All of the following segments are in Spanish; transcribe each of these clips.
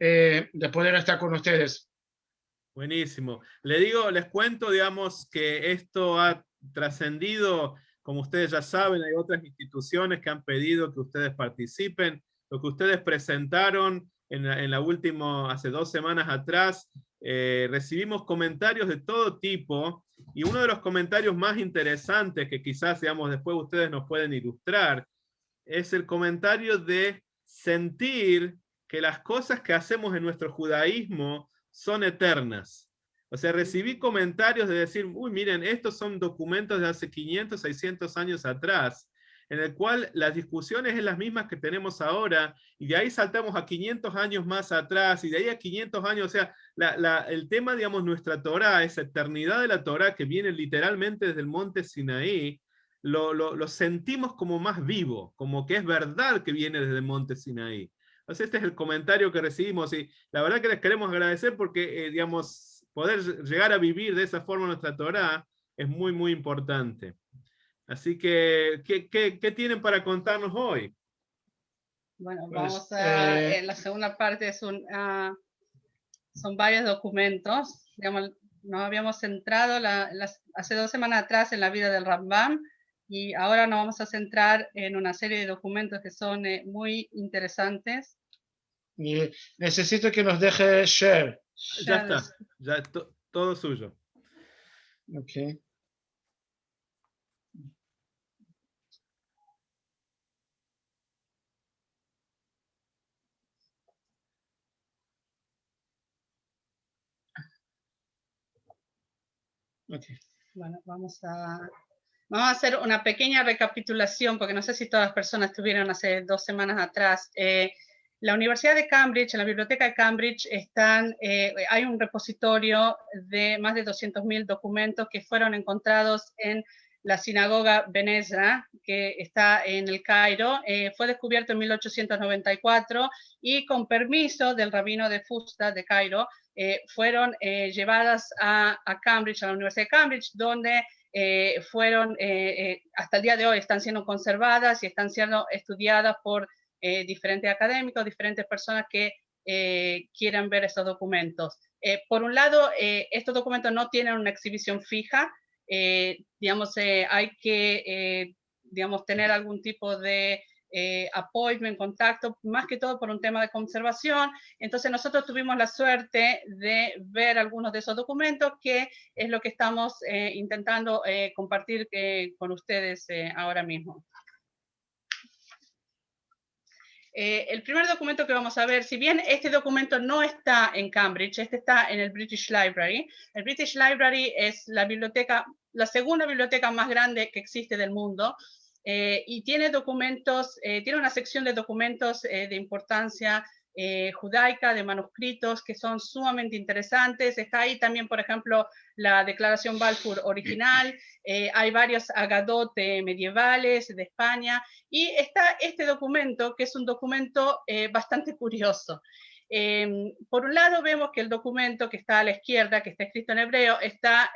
de poder estar con ustedes. Buenísimo. Les cuento, digamos, que esto ha trascendido, como ustedes ya saben, hay otras instituciones que han pedido que ustedes participen. Lo que ustedes presentaron en la última, hace 2 semanas atrás, recibimos comentarios de todo tipo, y uno de los comentarios más interesantes que quizás, digamos, después ustedes nos pueden ilustrar, es el comentario de sentir que las cosas que hacemos en nuestro judaísmo son eternas. O sea, recibí comentarios de decir, uy, miren, estos son documentos de hace 500, 600 años atrás, en el cual las discusiones es las mismas que tenemos ahora, y de ahí saltamos a 500 años más atrás, y de ahí a 500 años, o sea, el tema, digamos, nuestra Torá, esa eternidad de la Torá que viene literalmente desde el monte Sinaí, lo sentimos como más vivo, como que es verdad que viene desde el monte Sinaí. Entonces este es el comentario que recibimos, y la verdad que les queremos agradecer porque, digamos, poder llegar a vivir de esa forma nuestra Torá es muy, muy importante. Así que, ¿qué tienen para contarnos hoy? Bueno, Pues, vamos a, la segunda parte son varios documentos. Digamos, nos habíamos centrado hace 2 semanas atrás en la vida del Rambam, y ahora nos vamos a centrar en una serie de documentos que son muy interesantes. y necesito que nos deje share. Ya está, ya todo suyo. Okay. Okay. Bueno, vamos a hacer una pequeña recapitulación, porque no sé si todas las personas estuvieron hace 2 semanas atrás. La Universidad de Cambridge, en la biblioteca de Cambridge, hay un repositorio de más de 200.000 documentos que fueron encontrados en la sinagoga Ben Ezra, que está en el Cairo. Fue descubierto en 1894 y con permiso del rabino de Fusta de Cairo, fueron llevadas a Cambridge, a la Universidad de Cambridge, donde fueron, hasta el día de hoy, están siendo conservadas y están siendo estudiadas por diferentes académicos, diferentes personas que quieran ver estos documentos. Por un lado, estos documentos no tienen una exhibición fija, digamos, hay que, digamos, tener algún tipo de appointment, contacto, más que todo por un tema de conservación. Entonces nosotros tuvimos la suerte de ver algunos de esos documentos, que es lo que estamos intentando compartir con ustedes ahora mismo. El primer documento que vamos a ver, si bien este documento no está en Cambridge, este está en el British Library. El British Library es la segunda biblioteca más grande que existe del mundo, y tiene documentos, tiene una sección de documentos de importancia judaica, de manuscritos que son sumamente interesantes. Está ahí también, por ejemplo, la Declaración Balfour original, hay varios Agadot medievales de España, y está este documento, que es un documento bastante curioso. Por un lado vemos que el documento que está a la izquierda, que está escrito en hebreo, está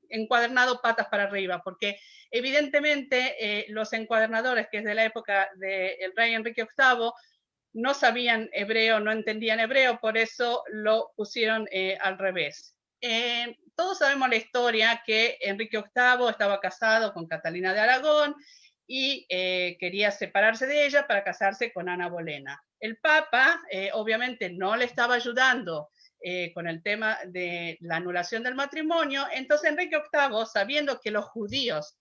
encuadernado patas para arriba, porque evidentemente los encuadernadores, que es de la época del rey Enrique VIII, no sabían hebreo, no entendían hebreo, por eso lo pusieron al revés. Todos sabemos la historia, que Enrique VIII estaba casado con Catalina de Aragón y quería separarse de ella para casarse con Ana Bolena. El Papa obviamente no le estaba ayudando con el tema de la anulación del matrimonio. Entonces Enrique VIII, sabiendo que los judíos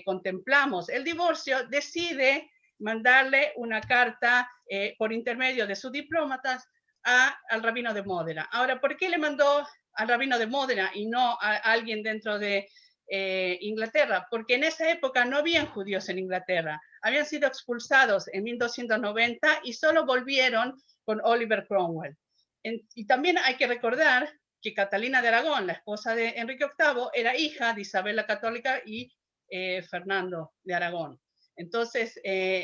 contemplamos el divorcio, decide mandarle una carta por intermedio de sus diplomatas al rabino de Módena. Ahora, ¿por qué le mandó al rabino de Módena y no a alguien dentro de Inglaterra? Porque en esa época no habían judíos en Inglaterra, habían sido expulsados en 1290 y solo volvieron con Oliver Cromwell. Y también hay que recordar que Catalina de Aragón, la esposa de Enrique VIII, era hija de Isabel la Católica y Fernando de Aragón. Entonces,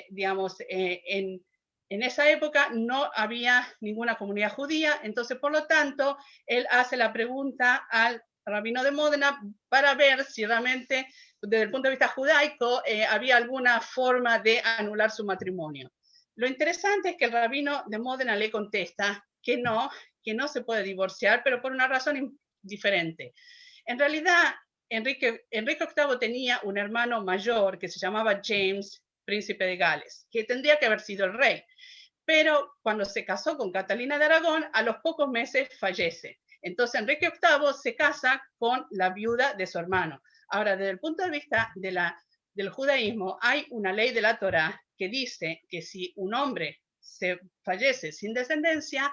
digamos, en esa época no había ninguna comunidad judía. Entonces, por lo tanto, él hace la pregunta al rabino de Módena para ver si realmente, desde el punto de vista judaico, había alguna forma de anular su matrimonio. Lo interesante es que el rabino de Módena le contesta que no se puede divorciar, pero por una razón diferente. En realidad, Enrique VIII tenía un hermano mayor que se llamaba James, príncipe de Gales, que tendría que haber sido el rey. Pero cuando se casó con Catalina de Aragón, a los pocos meses fallece. Entonces Enrique VIII se casa con la viuda de su hermano. Ahora, desde el punto de vista del judaísmo, hay una ley de la Torá que dice que si un hombre se fallece sin descendencia,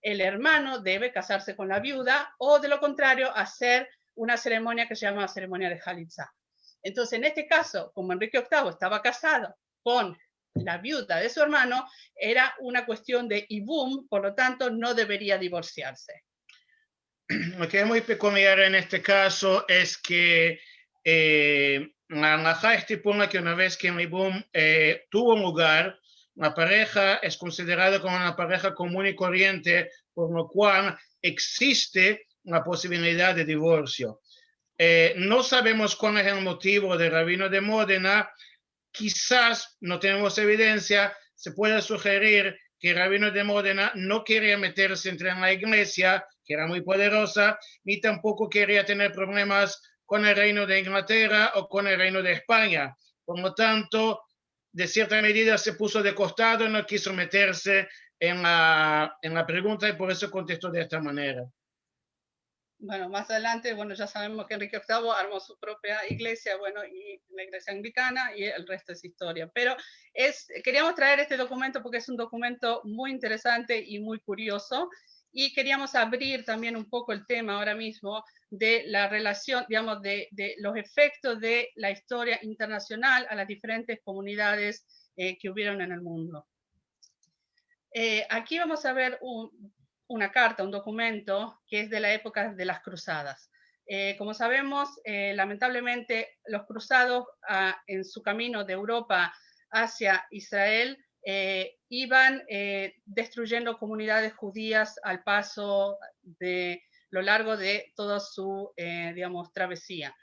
el hermano debe casarse con la viuda o, de lo contrario, hacer una ceremonia que se llama ceremonia de Halitzá. Entonces, en este caso, como Enrique VIII estaba casado con la viuda de su hermano, era una cuestión de ibum, por lo tanto, no debería divorciarse. Lo que es muy peculiar en este caso es que la halajá estipula que una vez que el ibum tuvo lugar, la pareja es considerada como una pareja común y corriente, por lo cual existe la posibilidad de divorcio. No sabemos cuál es el motivo del rabino de Módena. Quizás, no tenemos evidencia, se puede sugerir que el rabino de Módena no quería meterse entre en la iglesia, que era muy poderosa, ni tampoco quería tener problemas con el reino de Inglaterra o con el reino de España. Por lo tanto, de cierta medida se puso de costado y no quiso meterse en la pregunta, y por eso contestó de esta manera. Bueno, más adelante, bueno, ya sabemos que Enrique VIII armó su propia iglesia, bueno, y la iglesia anglicana, y el resto es historia. Pero queríamos traer este documento porque es un documento muy interesante y muy curioso, y queríamos abrir también un poco el tema ahora mismo de la relación, digamos, de los efectos de la historia internacional a las diferentes comunidades que hubieron en el mundo. Aquí vamos a ver una carta, un documento que es de la época de las cruzadas. Como sabemos, lamentablemente los cruzados en su camino de Europa hacia Israel iban destruyendo comunidades judías al paso de lo largo de toda su, digamos, travesía.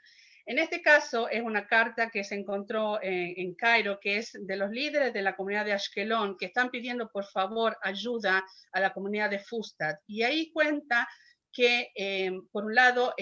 En este caso es una carta que se encontró en Cairo, que es de los líderes de la comunidad de Ashkelon, que están pidiendo por favor ayuda a la comunidad de Fustat. Y ahí cuenta que, por un lado,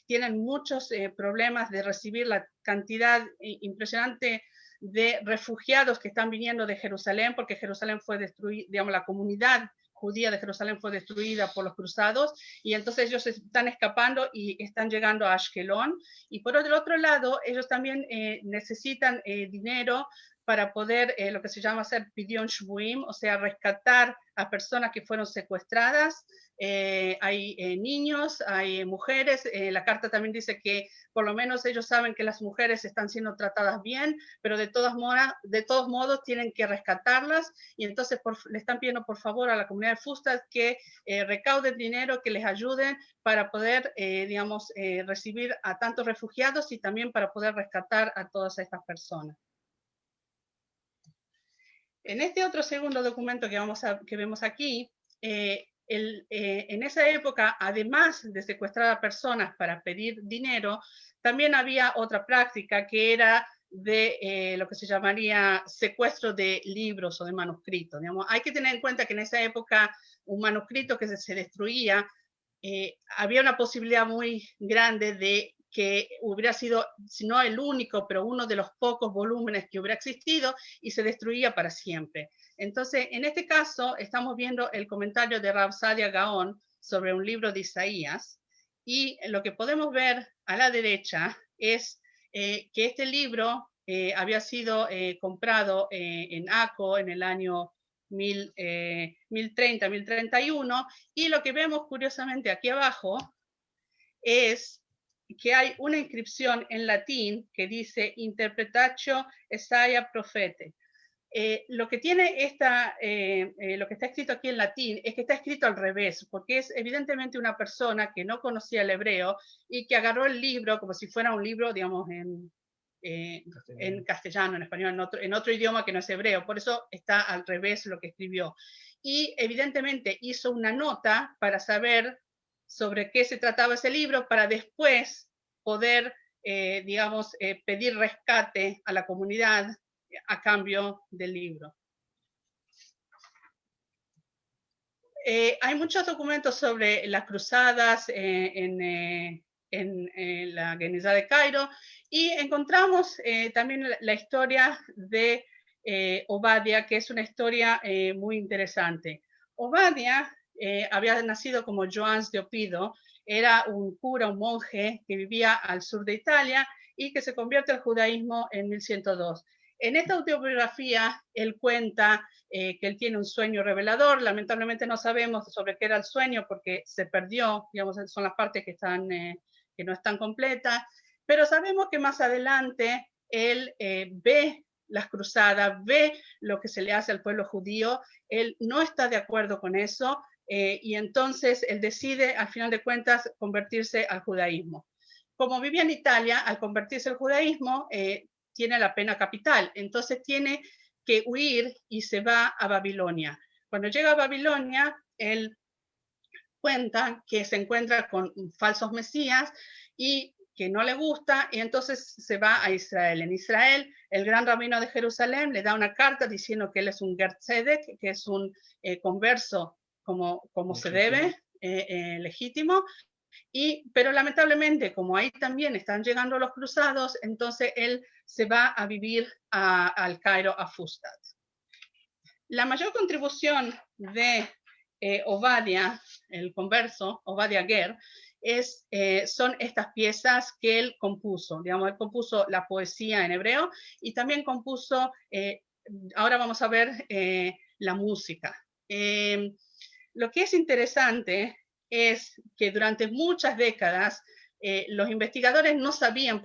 tienen muchos problemas de recibir la cantidad impresionante de refugiados que están viniendo de Jerusalén, porque Jerusalén fue destruida, digamos, la comunidad judía de Jerusalén fue destruida por los cruzados, y entonces ellos están escapando y están llegando a Ashkelon. Y por el otro lado, ellos también necesitan dinero para poder, lo que se llama hacer pidyon shvuim, o sea, rescatar a personas que fueron secuestradas. Hay niños, hay mujeres. La carta también dice que por lo menos ellos saben que las mujeres están siendo tratadas bien, pero de todos modos tienen que rescatarlas, y entonces le están pidiendo por favor a la comunidad de Fustat que recauden dinero, que les ayuden para poder, digamos, recibir a tantos refugiados y también para poder rescatar a todas estas personas. En este otro segundo documento que vemos aquí, en esa época, además de secuestrar a personas para pedir dinero, también había otra práctica que era de lo que se llamaría secuestro de libros o de manuscritos. Digamos, hay que tener en cuenta que en esa época un manuscrito que se destruía, había una posibilidad muy grande de que hubiera sido, si no el único, pero uno de los pocos volúmenes que hubiera existido, y se destruía para siempre. Entonces, en este caso, estamos viendo el comentario de Rav Sadia Gaon sobre un libro de Isaías, y lo que podemos ver a la derecha es que este libro había sido comprado en Aco en el año 1030, 1031, y lo que vemos curiosamente aquí abajo es que hay una inscripción en latín que dice Interpretatio Isaiah Profete. Lo que tiene lo que está escrito aquí en latín es que está escrito al revés, porque es evidentemente una persona que no conocía el hebreo y que agarró el libro como si fuera un libro, digamos, en castellano, en español, en otro idioma que no es hebreo. Por eso está al revés lo que escribió. Y evidentemente hizo una nota para saber sobre qué se trataba ese libro, para después poder, digamos, pedir rescate a la comunidad a cambio del libro. Hay muchos documentos sobre las cruzadas en la Genizá de Cairo, y encontramos también la historia de Obadia, que es una historia muy interesante. Obadia había nacido como Joans de Opido, era un cura, un monje que vivía al sur de Italia y que se convierte al judaísmo en 1102. En esta autobiografía él cuenta que él tiene un sueño revelador. Lamentablemente no sabemos sobre qué era el sueño porque se perdió, digamos, son las partes que no están completas, pero sabemos que más adelante él ve las cruzadas, ve lo que se le hace al pueblo judío, él no está de acuerdo con eso, y entonces él decide, al final de cuentas, convertirse al judaísmo. Como vivía en Italia, al convertirse al judaísmo, tiene la pena capital, entonces tiene que huir y se va a Babilonia. Cuando llega a Babilonia, él cuenta que se encuentra con falsos mesías y que no le gusta, y entonces se va a Israel. En Israel, el gran rabino de Jerusalén le da una carta diciendo que él es un Ger Tzedek, que es un converso como se debe, legítimo, pero lamentablemente, como ahí también están llegando los cruzados, entonces él se va a vivir al Cairo, a Fustat. La mayor contribución de Obadia, el converso, Obadia Ger, son estas piezas que él compuso. Digamos, él compuso la poesía en hebreo y también compuso, ahora vamos a ver la música. Lo que es interesante es que durante muchas décadas los investigadores no sabían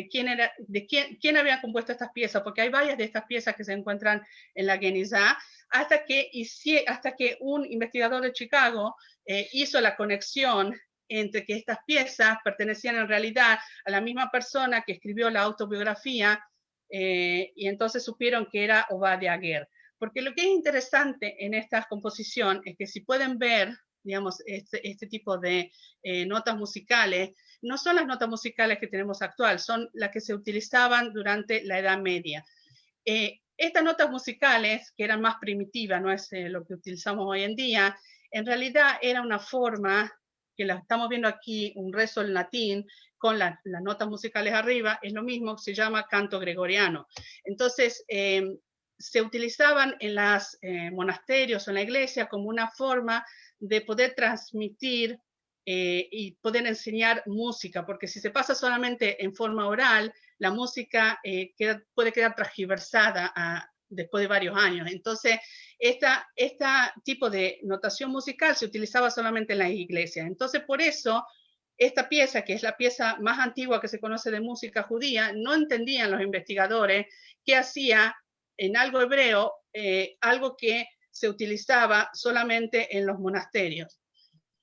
quién había compuesto estas piezas, porque hay varias de estas piezas que se encuentran en la Genizá, hasta que un investigador de Chicago hizo la conexión entre que estas piezas pertenecían en realidad a la misma persona que escribió la autobiografía, y entonces supieron que era Obadia Ger. Porque lo que es interesante en esta composición es que si pueden ver, digamos, este tipo de notas musicales, no son las notas musicales que tenemos actual, son las que se utilizaban durante la Edad Media. Estas notas musicales, que eran más primitivas, no es lo que utilizamos hoy en día, en realidad era una forma, que la estamos viendo aquí, un rezo en latín, con las notas musicales arriba, es lo mismo, se llama canto gregoriano. Entonces, se utilizaban en los monasterios o en la iglesia como una forma de poder transmitir y poder enseñar música, porque si se pasa solamente en forma oral, la música puede quedar transgiversada después de varios años. Entonces, este tipo de notación musical se utilizaba solamente en las iglesias. Entonces, por eso, esta pieza, que es la pieza más antigua que se conoce de música judía, no entendían los investigadores qué hacía en algo hebreo, algo que se utilizaba solamente en los monasterios.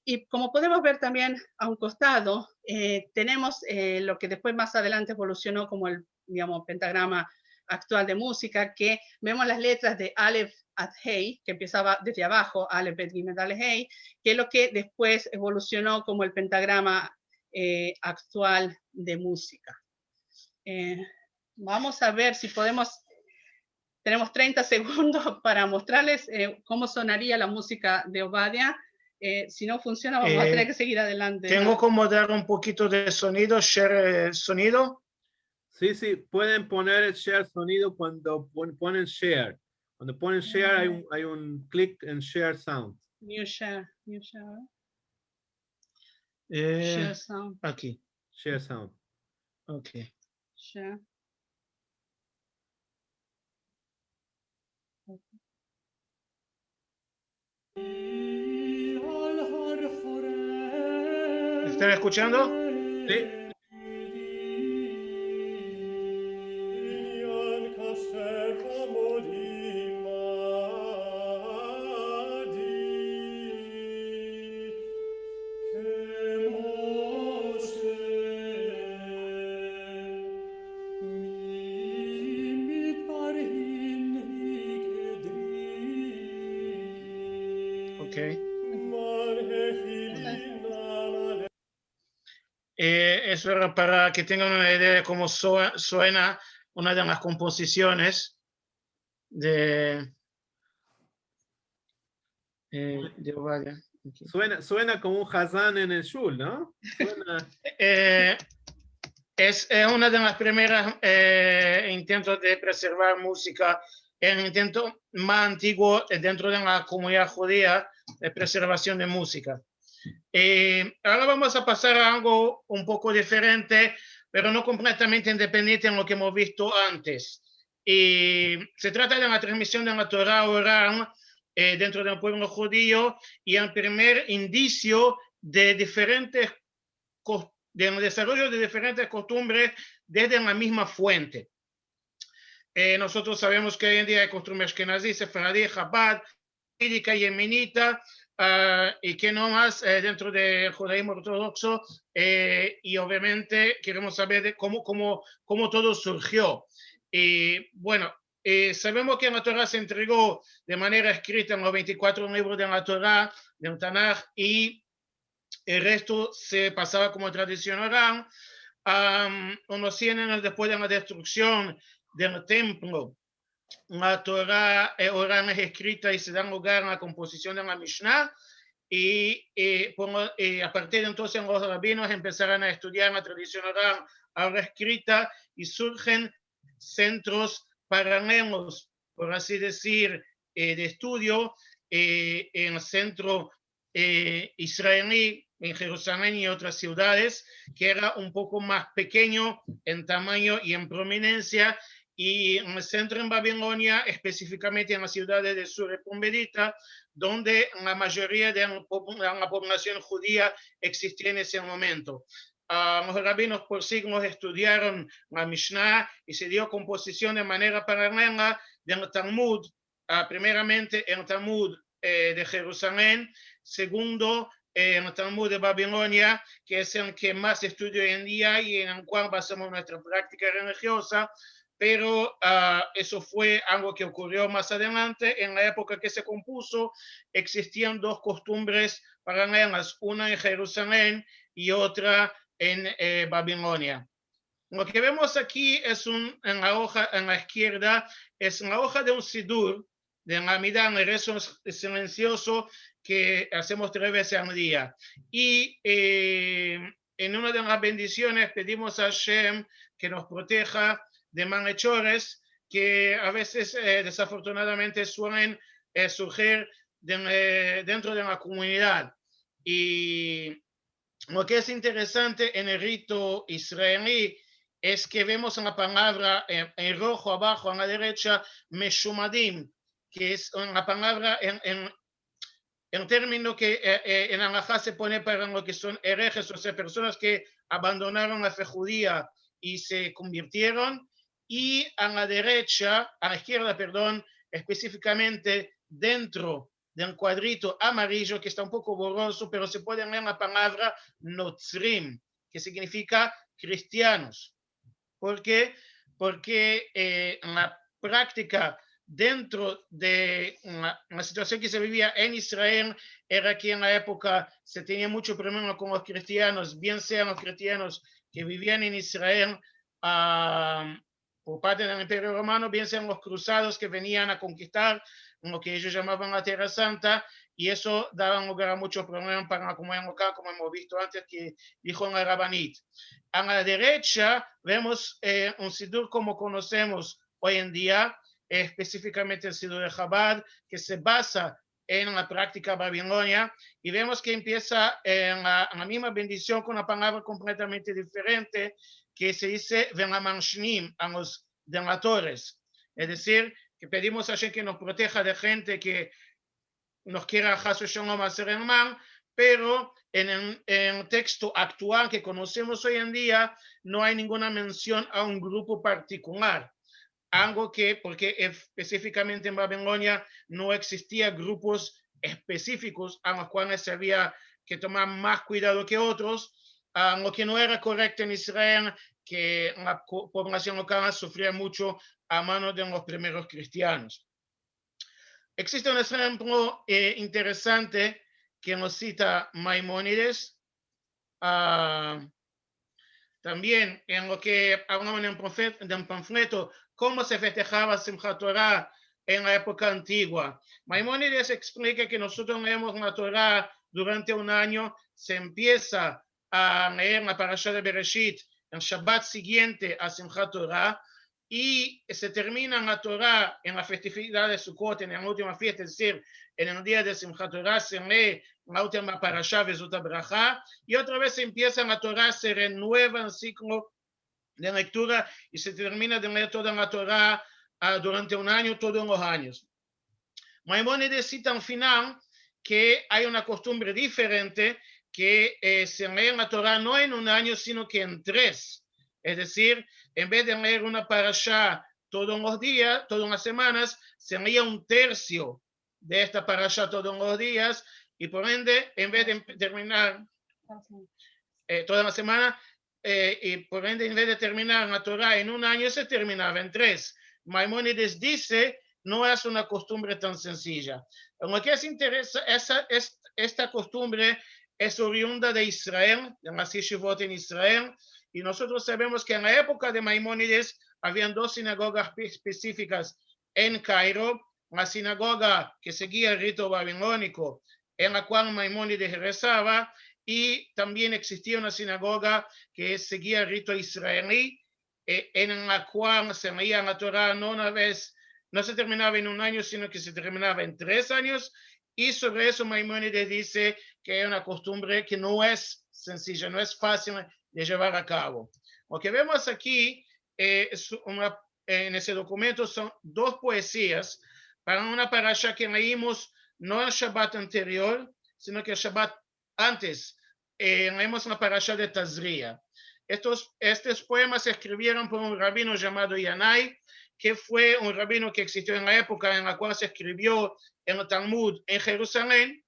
Y como podemos ver también a un costado, tenemos lo que después más adelante evolucionó como el, digamos, pentagrama actual de música, que vemos las letras de Aleph ad Hei, que empezaba desde abajo, Aleph, Bet, Gimel, Daleth, Hei, que es lo que después evolucionó como el pentagrama actual de música. Vamos a ver si podemos, tenemos 30 segundos para mostrarles cómo sonaría la música de Obadia. Si no funciona, vamos a tener que seguir adelante. Tengo como dar un poquito de sonido, share sonido. Sí, sí, pueden poner el share sonido cuando ponen share. Cuando ponen share hay un clic en share sound. New share. Share sound. Aquí. Share sound. Ok. Share. ¿Están escuchando? Sí. Eso era para que tengan una idea de cómo suena una de las composiciones de Vaya. Aquí. Suena como un Hazán en el Shul, ¿no? Suena... Es una de las primeras intentos de preservar música, el intento más antiguo dentro de la comunidad judía de preservación de música. Ahora vamos a pasar a algo un poco diferente, pero no completamente independiente en lo que hemos visto antes. Y se trata de la transmisión de la Torah oral dentro del pueblo judío y el primer indicio de diferentes del desarrollo de diferentes costumbres desde la misma fuente. Nosotros sabemos que hoy en día hay costumbres ashkenazí, sefaradí, Chabad, judídica, yemenita, y que no más dentro del judaísmo ortodoxo, y obviamente queremos saber de cómo todo surgió. Y bueno, sabemos que la Torah se entregó de manera escrita en los 24 libros de la Torah, del Tanaj, y el resto se pasaba como tradición oral. Unos 100 años después de la destrucción del templo, la Torah oral es escrita y se da lugar a la composición de la Mishnah. Y a partir de entonces los rabinos empezarán a estudiar la tradición oral ahora escrita y surgen centros paralelos, por así decir, de estudio en el centro israelí en Jerusalén y otras ciudades, que era un poco más pequeño en tamaño y en prominencia, y en el centro en Babilonia, específicamente en las ciudades de Sur y Pumbedita, donde la mayoría de la población judía existía en ese momento. Los rabinos por siglos estudiaron la Mishnah y se dio composición de manera paralela del Talmud, primeramente el Talmud de Jerusalén, segundo en el Talmud de Babilonia, que es el que más estudio hoy en día y en el cual basamos nuestra práctica religiosa, pero eso fue algo que ocurrió más adelante. En la época que se compuso existían dos costumbres paralelas, una en Jerusalén y otra en Babilonia. Lo que vemos aquí es en la hoja, en la izquierda, es la hoja de un sidur, de la Amidá, el rezo silencioso que hacemos 3 veces al día. Y en una de las bendiciones pedimos a Hashem que nos proteja de malhechores que a veces desafortunadamente suelen surgir dentro de la comunidad. Y lo que es interesante en el rito israelí es que vemos en la palabra en rojo abajo a la derecha, meshumadim, que es una palabra en término que en Alajá se pone para lo que son herejes, o sea, personas que abandonaron la fe judía y se convirtieron, y a la derecha, a la izquierda, perdón, específicamente dentro del cuadrito amarillo que está un poco borroso, pero se puede leer la palabra notzrim, que significa cristianos. ¿Por qué? Porque en la práctica dentro de la situación que se vivía en Israel era que en la época se tenía mucho problema con los cristianos, bien sean los cristianos que vivían en Israel por parte del Imperio Romano, bien sean los cruzados que venían a conquistar lo que ellos llamaban la Tierra Santa, y eso daba lugar a muchos problemas para la comunidad local, como hemos visto antes que dijo en la Rabanit. A la derecha vemos un sidur como conocemos hoy en día, específicamente el sidur de Chabad, que se basa en la práctica babilonia, y vemos que empieza en la misma bendición con una palabra completamente diferente, que se dice Venamanshnim, a los delatores. Es decir, que pedimos a Hashem que nos proteja de gente que nos quiera Hasu Shalom hacer el mal, pero en el texto actual que conocemos hoy en día no hay ninguna mención a un grupo particular. Algo que, porque específicamente en Babilonia no existían grupos específicos a los cuales se había que tomar más cuidado que otros, lo que no era correcto en Israel, que la población local sufría mucho a manos de los primeros cristianos. Existe un ejemplo interesante que nos cita Maimónides, también en lo que hablamos en el panfleto, cómo se festejaba Simchat Torah en la época antigua. Maimónides explica que nosotros leemos la Torá durante un año, se empieza a leer la Parashá de Bereshit en Shabbat siguiente a Simchat Torah y se termina la Torá en la festividad de Sukkot, en la última fiesta, es decir, en el día de Simchat Torah se lee la última Parashá Vezut HaBraja y otra vez se empieza la Torá, se renueva el ciclo de lectura y se termina de leer toda la Torá durante un año, todos los años. Maimónides cita al final que hay una costumbre diferente que se lee la Torá no en un año, sino que en 3. Es decir, en vez de leer una parashá todos los días, todas las semanas, se leía un tercio de esta parashá todos los días y por ende, en vez de terminar toda la semana, y por ende, en vez de terminar la Torá en un año, se terminaba en 3. Maimónides dice, no es una costumbre tan sencilla. Lo que es interesante, esta costumbre es oriunda de Israel, de las yeshivot en Israel, y nosotros sabemos que en la época de Maimónides habían 2 sinagogas específicas en Cairo, la sinagoga que seguía el rito babilónico, en la cual Maimónides rezaba, y también existía una sinagoga que seguía el rito israelí, en la cual se leía la Torá no una vez, no se terminaba en un año, sino que se terminaba en 3 años, y sobre eso Maimónides dice que es una costumbre que no es sencilla, no es fácil de llevar a cabo. Lo que vemos aquí en ese documento son 2 poesías para una parasha que leímos no el Shabbat anterior, sino que el Shabbat antes. Leemos la parasha de Tazria. Estos poemas se escribieron por un rabino llamado Yanai, que fue un rabino que existió en la época en la cual se escribió en el Talmud en Jerusalén.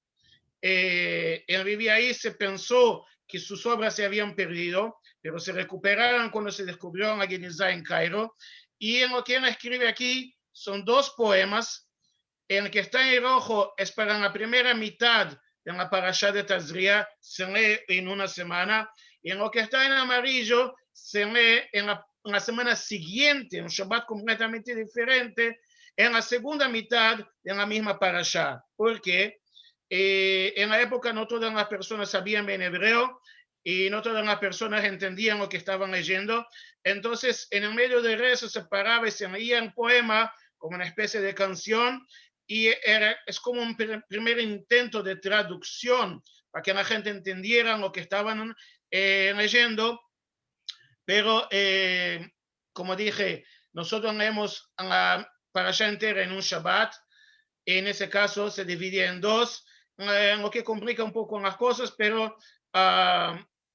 Él vivía ahí, se pensó que sus obras se habían perdido, pero se recuperaron cuando se descubrió la Genizá en Cairo. Y en lo que él escribe aquí son 2 poemas. El que está en rojo es para la primera mitad de la parasha de Tazria, se lee en una semana, y en lo que está en amarillo se lee en la semana siguiente, un Shabbat completamente diferente, en la segunda mitad de la misma parasha, porque en la época no todas las personas sabían bien hebreo y no todas las personas entendían lo que estaban leyendo, entonces en el medio de rezo se paraba y se leía un poema como una especie de canción, y es como un primer intento de traducción para que la gente entendiera lo que estaban leyendo, pero como dije, nosotros leemos la parasha entera en un Shabbat, en ese caso se divide en 2, lo que complica un poco las cosas, pero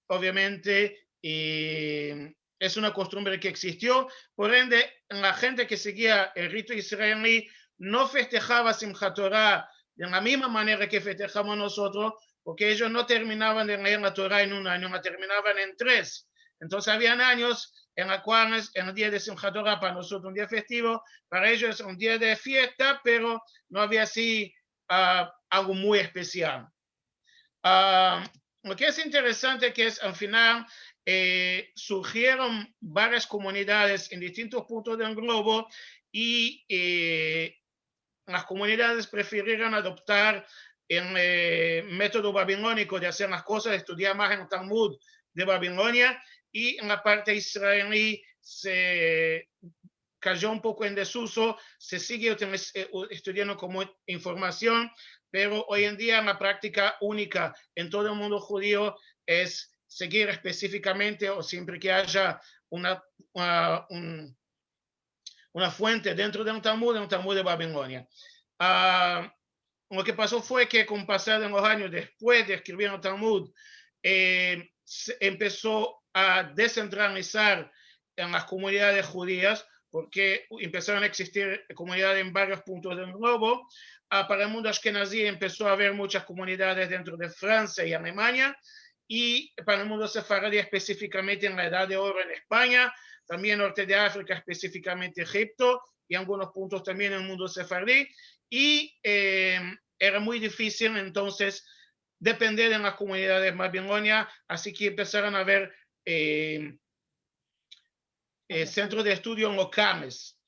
obviamente es una costumbre que existió, por ende la gente que seguía el rito israelí no festejaba Simchat Torah de la misma manera que festejamos nosotros, porque ellos no terminaban de leer la Torah en un año, la terminaban en 3. Entonces habían años en los cuales en el día de Simchat Torah para nosotros un día festivo, para ellos es un día de fiesta, pero no había así algo muy especial. Lo que es interesante que es al final surgieron varias comunidades en distintos puntos del globo y las comunidades prefirieron adoptar el método babilónico de hacer las cosas, estudiar más en el Talmud de Babilonia, y en la parte israelí se cayó un poco en desuso, se sigue estudiando como información, pero hoy en día la práctica única en todo el mundo judío es seguir específicamente o siempre que haya una fuente dentro de un Talmud de Babilonia. Lo que pasó fue que con pasar de los años después de escribir el Talmud, se empezó a descentralizar en las comunidades judías, porque empezaron a existir comunidades en varios puntos del globo. Para el mundo ashkenazí empezó a haber muchas comunidades dentro de Francia y Alemania, y para el mundo sefaradí específicamente en la Edad de Oro en España, también norte de África, específicamente Egipto, y algunos puntos también en el mundo sefardí, y era muy difícil entonces depender de las comunidades babilonias, así que empezaron a haber centros de estudio locales.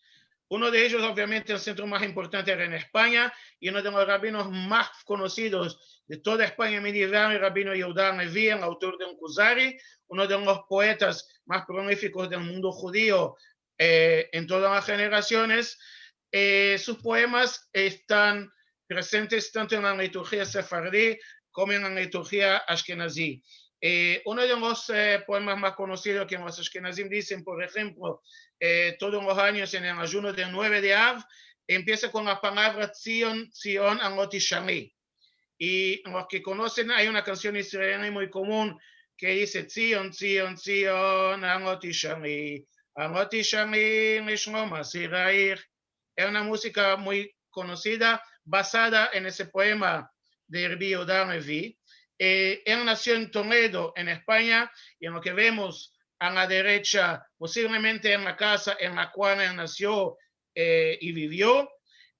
Uno de ellos, obviamente, el centro más importante era en España, y uno de los rabinos más conocidos de toda España medieval, el rabino Yehuda Halevi, el autor de un Kuzari, uno de los poetas más prolíficos del mundo judío en todas las generaciones. Sus poemas están presentes tanto en la liturgia sefardí como en la liturgia ashkenazí. Uno de los poemas más conocidos que los ashkenazim dicen, por ejemplo, todos los años en el ayuno del 9 de Av, empieza con la palabra Zion, Zion, Anot Tishami. Y los que conocen, hay una canción israelí muy común que dice Zion, Zion, Zion, Anot Tishami, Anot Tishami, Mishmom Asirair. Es una música muy conocida, basada en ese poema de Rabbi Yehuda Halevi. Él nació en Toledo, en España, y en lo que vemos a la derecha, posiblemente en la casa en la cual él nació y vivió,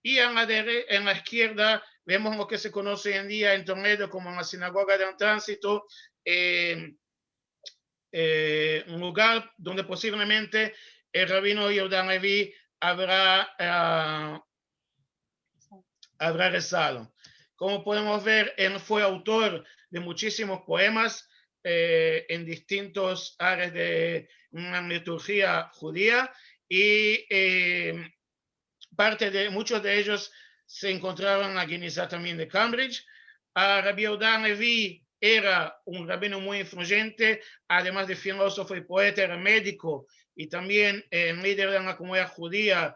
y en la izquierda vemos lo que se conoce hoy en día en Toledo como la Sinagoga del Tránsito, un lugar donde posiblemente el rabino Yehuda Halevi habrá rezado. Como podemos ver, él fue autor de muchísimos poemas en distintos áreas de una liturgia judía, y muchos de ellos se encontraban en la Genizá también de Cambridge. Rabbi Yehuda Halevi era un rabino muy influyente, además de filósofo y poeta, era médico y también líder de la comunidad judía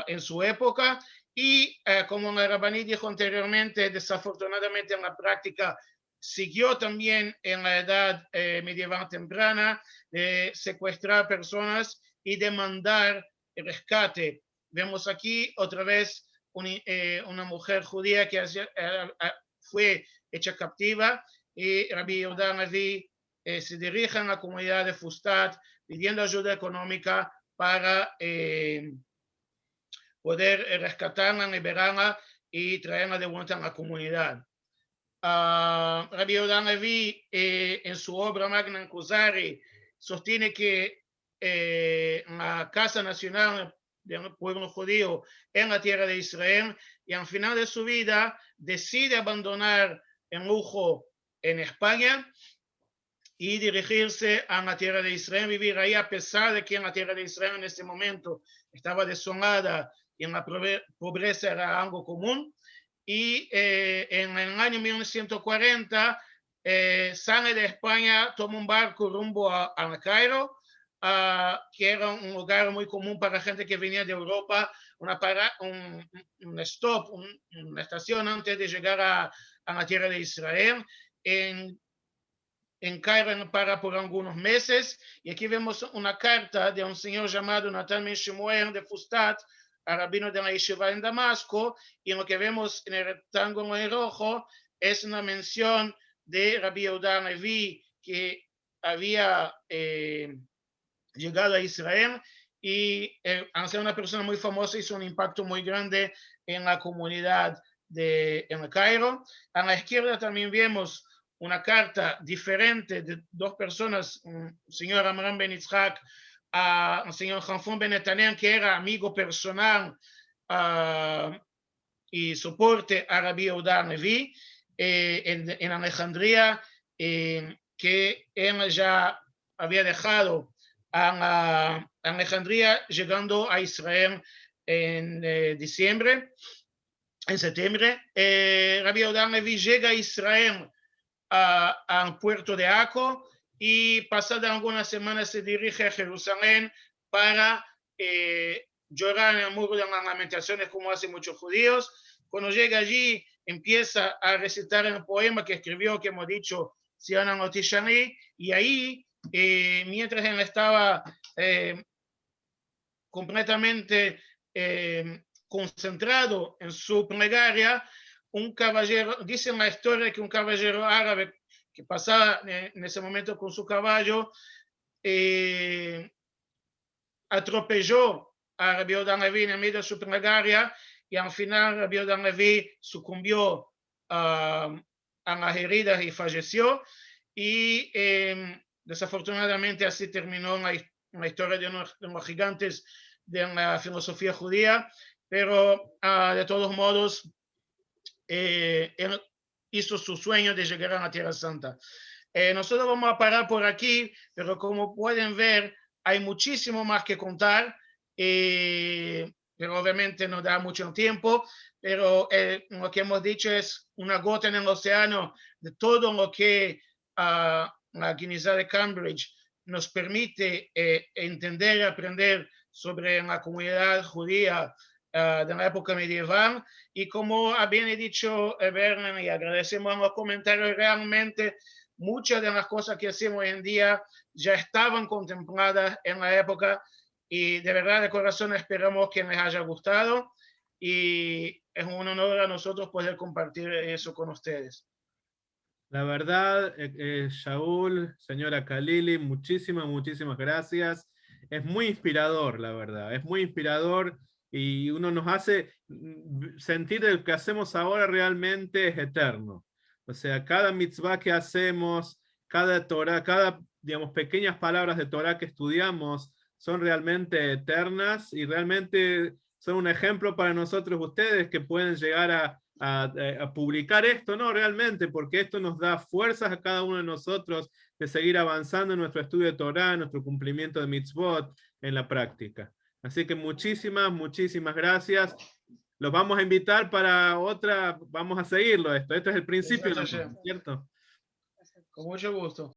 en su época. Y como la Rabaní dijo anteriormente, desafortunadamente en la práctica siguió también en la edad medieval temprana de secuestrar personas y demandar el rescate. Vemos aquí otra vez una mujer judía que fue hecha captiva, y Rabbi Yehuda Halevi se dirige a la comunidad de Fustat pidiendo ayuda económica para poder rescatarla, liberarla y traerla de vuelta a la comunidad. Rabbi Yehuda Halevi en su obra Magna Kuzari sostiene que la Casa Nacional del pueblo judío en la tierra de Israel, y al final de su vida decide abandonar el lujo en España y dirigirse a la tierra de Israel, vivir ahí, a pesar de que en la tierra de Israel en ese momento estaba desolada y en la pobreza era algo común. Y en el año 1940 sale de España, toma un barco rumbo a Cairo, que era un lugar muy común para gente que venía de Europa, un stop, una estación antes de llegar a la tierra de Israel. En Cairo para por algunos meses, y aquí vemos una carta de un señor llamado Natan Ben Shemuel de Fustat, al rabino de la Yeshiva en Damasco, y en lo que vemos en el rectángulo en rojo es una mención de Rabbi Yehuda Halevi, que había llegado a Israel y al ser una persona muy famosa hizo un impacto muy grande en la comunidad en el Cairo. A la izquierda también vemos una carta diferente de dos personas, un señor Amram Ben Yitzhak a un señor Hanfon Ben Netanel, que era amigo personal y soporte a Rabbi Yehuda Halevi en Alejandría, que él ya había dejado a Alejandría llegando a Israel en septiembre. Rabbi Yehuda Halevi llega a Israel al puerto de Aco, y pasadas algunas semanas se dirige a Jerusalén para llorar en el muro de las lamentaciones, como hacen muchos judíos. Cuando llega allí empieza a recitar el poema que escribió, que hemos dicho, Zion Anot Tishami, y ahí mientras él estaba completamente concentrado en su plegaria, un caballero, dice en la historia que un caballero árabe que pasaba en ese momento con su caballo atropelló a Rabbi Yehuda Halevi en medio de su plegaria, y al final Rabbi Yehuda Halevi sucumbió a las heridas y falleció, y desafortunadamente así terminó la historia de los gigantes de la filosofía judía, pero de todos modos, él hizo su sueño de llegar a la Tierra Santa. Nosotros vamos a parar por aquí, pero como pueden ver, hay muchísimo más que contar, pero obviamente no da mucho tiempo, pero lo que hemos dicho es una gota en el océano de todo lo que la Universidad de Cambridge nos permite entender y aprender sobre la comunidad judía de la época medieval, y como bien he dicho Bernan, y agradecemos en los comentarios, realmente muchas de las cosas que hacemos hoy en día ya estaban contempladas en la época, y de verdad de corazón esperamos que les haya gustado, y es un honor a nosotros poder compartir eso con ustedes. La verdad, Shaul, señora Khalili, muchísimas gracias. Es muy inspirador, la verdad, es muy inspirador, y uno nos hace sentir que lo que hacemos ahora realmente es eterno. O sea, cada mitzvah que hacemos, cada Torah, cada, digamos, pequeñas palabras de Torah que estudiamos son realmente eternas, y realmente son un ejemplo para nosotros ustedes que pueden llegar a publicar esto, ¿no? Realmente, porque esto nos da fuerzas a cada uno de nosotros de seguir avanzando en nuestro estudio de Torah, en nuestro cumplimiento de mitzvot en la práctica. Así que muchísimas gracias. Los vamos a invitar para otra, vamos a seguirlo esto. Esto es el principio, ¿cierto? Con mucho gusto.